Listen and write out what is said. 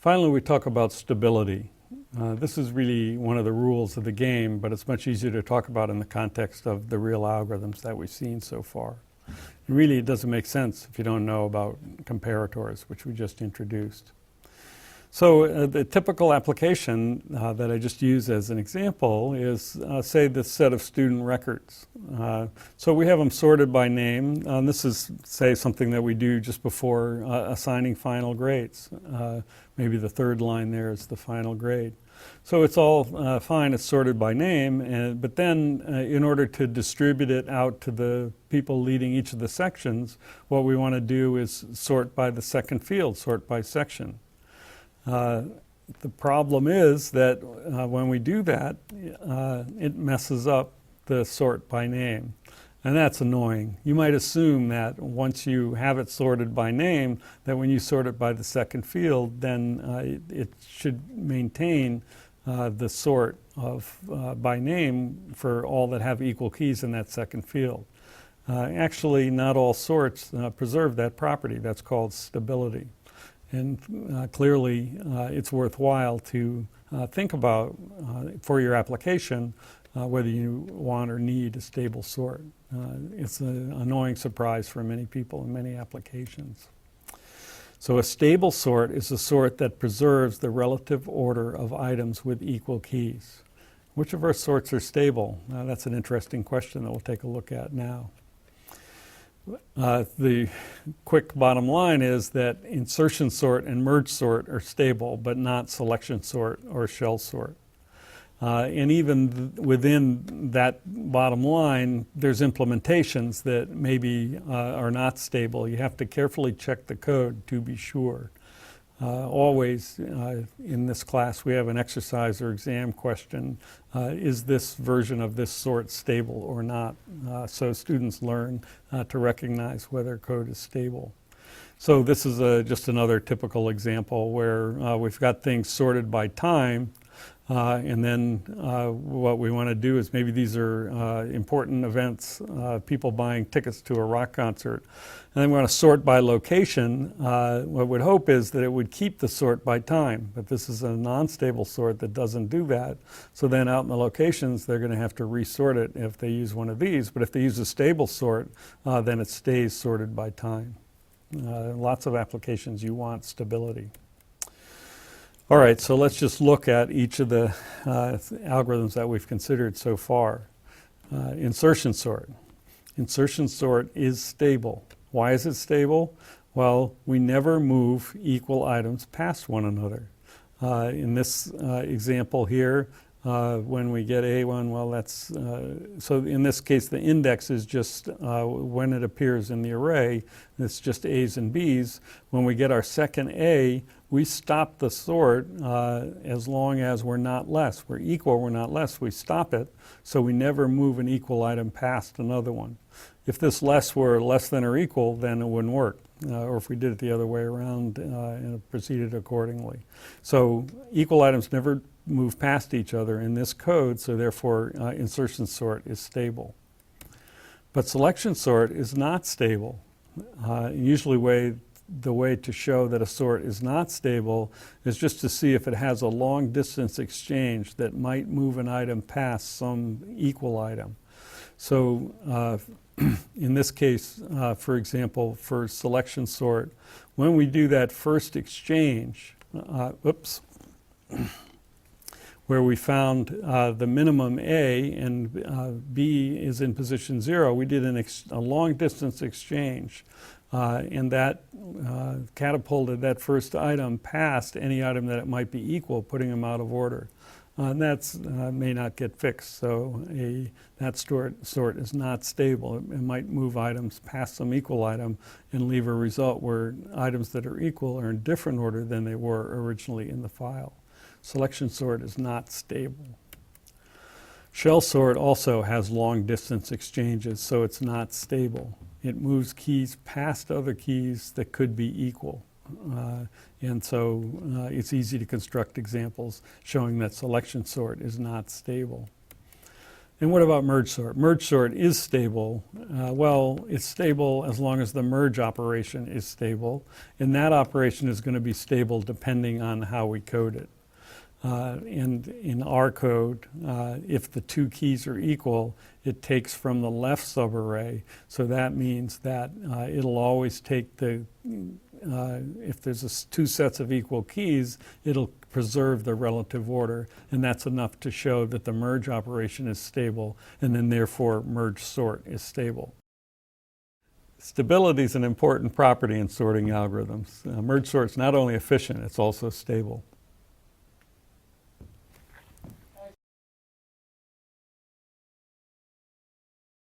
Finally, we talk about stability. This is really one of the rules of the game, but it's much easier to talk about in the context of the real algorithms that we've seen so far. And really, it doesn't make sense if you don't know about comparators, which we just introduced. So the typical application that I just used as an example is, say, this set of student records. So we have them sorted by name. This is, say, something that we do just before assigning final grades. Maybe the third line there is the final grade. So it's all fine, it's sorted by name, but then in order to distribute it out to the people leading each of the sections, what we want to do is sort by the second field, sort by section. The problem is that when we do that, it messes up the sort by name. And that's annoying. You might assume that once you have it sorted by name, that when you sort it by the second field, then it should maintain the sort of by name for all that have equal keys in that second field. Actually, not all sorts preserve that property. That's called stability. And clearly, it's worthwhile to think about for your application whether you want or need a stable sort. It's an annoying surprise for many people in many applications. So a stable sort is a sort that preserves the relative order of items with equal keys. Which of our sorts are stable? That's an interesting question that we'll take a look at now. The quick bottom line is that insertion sort and merge sort are stable, but not selection sort or shell sort. And even within that bottom line, there's implementations that maybe are not stable. You have to carefully check the code to be sure. Always in this class we have an exercise or exam question. Is this version of this sort stable or not? So students learn to recognize whether code is stable. So this is just another typical example where we've got things sorted by time. And then what we want to do is maybe these are important events, people buying tickets to a rock concert. And then we want to sort by location. What we'd hope is that it would keep the sort by time, but this is a non-stable sort that doesn't do that. So then out in the locations, they're going to have to resort it if they use one of these. But if they use a stable sort, then it stays sorted by time. Lots of applications you want stability. All right, so let's just look at each of the algorithms that we've considered so far. Insertion sort. Insertion sort is stable. Why is it stable? Well, we never move equal items past one another. In this example here, when we get A1, well, that's, so in this case, the index is just when it appears in the array, it's just A's and B's. When we get our second A, we stop the sort as long as we're not less. We're equal, we're not less, we stop it, so we never move an equal item past another one. If this less were less than or equal, then it wouldn't work. Or if we did it the other way around and proceeded accordingly. So equal items never move past each other in this code, so therefore insertion sort is stable. But selection sort is not stable. Usually the way to show that a sort is not stable is just to see if it has a long distance exchange that might move an item past some equal item. So in this case, for example, for selection sort, when we do that first exchange, where we found the minimum A and B is in position 0, we did a long distance exchange. And that catapulted that first item past any item that it might be equal, putting them out of order. And that may not get fixed, so that sort is not stable. It might move items past some equal item and leave a result where items that are equal are in different order than they were originally in the file. Selection sort is not stable. Shell sort also has long distance exchanges, so it's not stable. It moves keys past other keys that could be equal. And so it's easy to construct examples showing that selection sort is not stable. And what about merge sort? Merge sort is stable. Well, it's stable as long as the merge operation is stable, and that operation is going to be stable depending on how we code it. And in our code, if the two keys are equal, it takes from the left subarray. So that means that it'll always take if there's two sets of equal keys, it'll preserve the relative order. And that's enough to show that the merge operation is stable, and then therefore merge sort is stable. Stability is an important property in sorting algorithms. Merge sort is not only efficient, it's also stable.